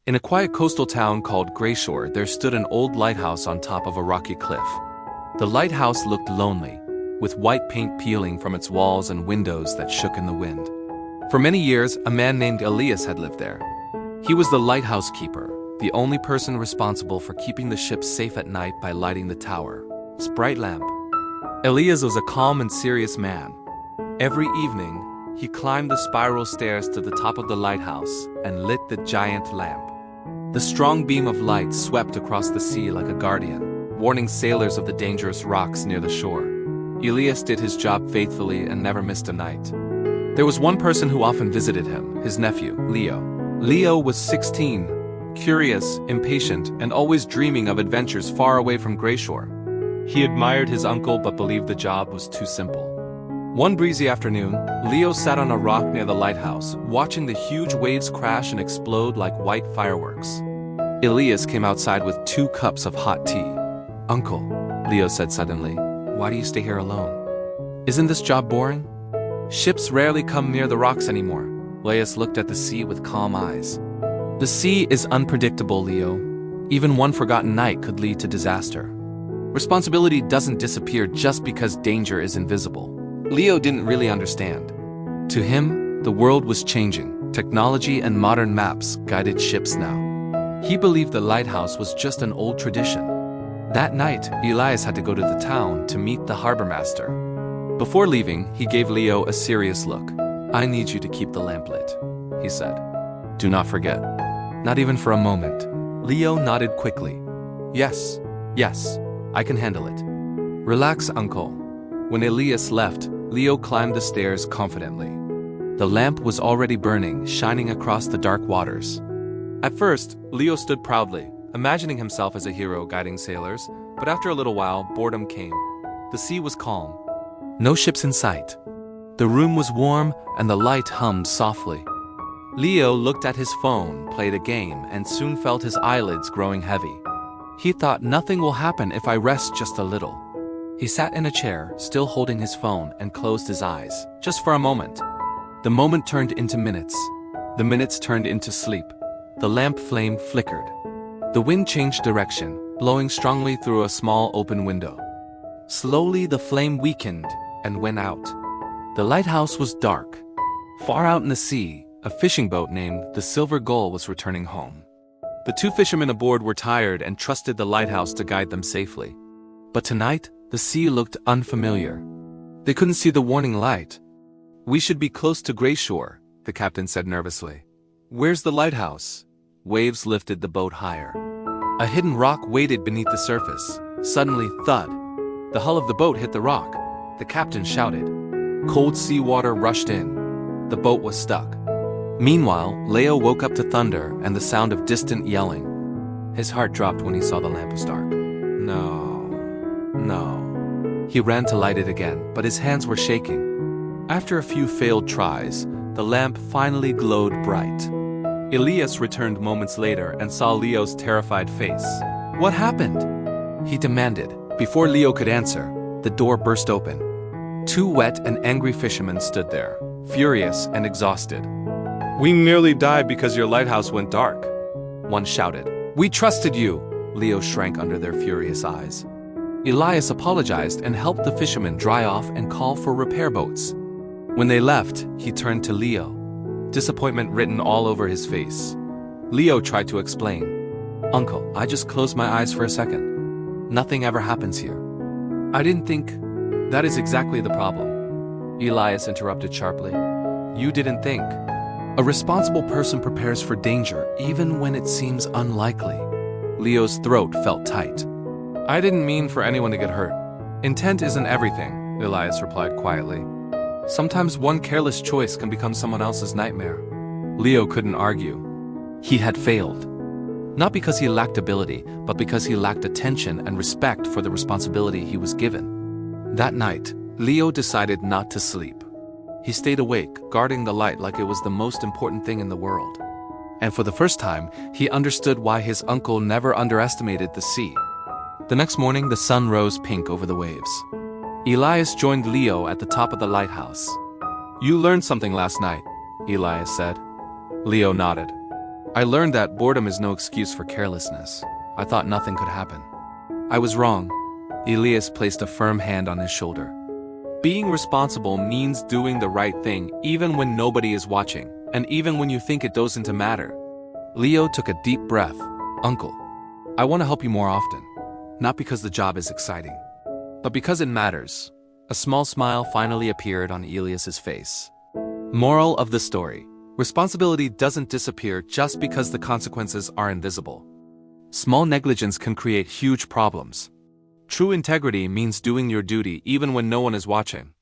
In a quiet coastal town called Grayshore, there stood an old lighthouse on top of a rocky cliff. The lighthouse looked lonely, with white paint peeling from its walls and windows that shook in the wind. For many years, a man named Elias had lived there. He was the lighthouse keeper, the only person responsible for keeping the ship safe at night by lighting the tower's bright lamp. Elias was a calm and serious man. Every evening, he climbed the spiral stairs to the top of the lighthouse and lit the giant lamp. The strong beam of light swept across the sea like a guardian, warning sailors of the dangerous rocks near the shore. Elias did his job faithfully and never missed a night. There was one person who often visited him, his nephew, Leo. Leo was 16, curious, impatient, and always dreaming of adventures far away from Grayshore. He admired his uncle but believed the job was too simple. One breezy afternoon, Leo sat on a rock near the lighthouse, watching the huge waves crash and explode like white fireworks. Elias came outside with 2 cups of hot tea. "Uncle," Leo said suddenly, "why do you stay here alone? Isn't this job boring? Ships rarely come near the rocks anymore." Elias looked at the sea with calm eyes. "The sea is unpredictable, Leo. Even one forgotten night could lead to disaster. Responsibility doesn't disappear just because danger is invisible." Leo didn't really understand. To him, the world was changing. Technology and modern maps guided ships now. He believed the lighthouse was just an old tradition. That night, Elias had to go to the town to meet the harbor master. Before leaving, he gave Leo a serious look. "I need you to keep the lamp lit," he said. "Do not forget." Not even for a moment. Leo nodded quickly. Yes, I can handle it." "Relax, uncle." When Elias left, Leo climbed the stairs confidently. The lamp was already burning, shining across the dark waters. At first, Leo stood proudly, imagining himself as a hero guiding sailors, but after a little while, boredom came. The sea was calm. No ships in sight. The room was warm, and the light hummed softly. Leo looked at his phone, played a game, and soon felt his eyelids growing heavy. He thought, "Nothing will happen if I rest just a little." He sat in a chair, still holding his phone, and closed his eyes, just for a moment. The moment turned into minutes. The minutes turned into sleep. The lamp flame flickered. The wind changed direction, blowing strongly through a small open window. Slowly the flame weakened and went out. The lighthouse was dark. Far out in the sea, a fishing boat named the Silver Gull was returning home. The 2 fishermen aboard were tired and trusted the lighthouse to guide them safely. But tonight, the sea looked unfamiliar. They couldn't see the warning light. "We should be close to Grayshore," the captain said nervously. "Where's the lighthouse?" Waves lifted the boat higher. A hidden rock waited beneath the surface. Suddenly, thud. The hull of the boat hit the rock. The captain shouted. Cold seawater rushed in. The boat was stuck. Meanwhile, Leo woke up to thunder and the sound of distant yelling. His heart dropped when he saw the lamp was dark. No. He ran to light it again, but his hands were shaking. After a few failed tries, the lamp finally glowed bright. Elias returned moments later and saw Leo's terrified face. "What happened?" he demanded. Before Leo could answer, the door burst open. 2 wet and angry fishermen stood there, furious and exhausted. "We nearly died because your lighthouse went dark," one shouted. "We trusted you." Leo shrank under their furious eyes. Elias apologized and helped the fishermen dry off and call for repair boats. When they left, he turned to Leo, disappointment written all over his face. Leo tried to explain. "Uncle, I just closed my eyes for a second. Nothing ever happens here." "I didn't think." "That is exactly the problem," Elias interrupted sharply. "You didn't think. A responsible person prepares for danger even when it seems unlikely." Leo's throat felt tight. "I didn't mean for anyone to get hurt. Intent isn't everything," Elias replied quietly. "Sometimes one careless choice can become someone else's nightmare." Leo couldn't argue. He had failed. Not because he lacked ability, but because he lacked attention and respect for the responsibility he was given. That night, Leo decided not to sleep. He stayed awake, guarding the light like it was the most important thing in the world. And for the first time, he understood why his uncle never underestimated the sea. The next morning, the sun rose pink over the waves. Elias joined Leo at the top of the lighthouse. "You learned something last night," Elias said. Leo nodded. I learned that boredom is no excuse for carelessness. I thought nothing could happen. I was wrong. Elias placed a firm hand on his shoulder. Being responsible means doing the right thing even when nobody is watching, and even when you think it doesn't matter. Leo took a deep breath. Uncle, I want to help you more often. Not because the job is exciting, but because it matters. A small smile finally appeared on Elias's face. Moral of the story: responsibility doesn't disappear just because the consequences are invisible. Small negligence can create huge problems. True integrity means doing your duty even when no one is watching.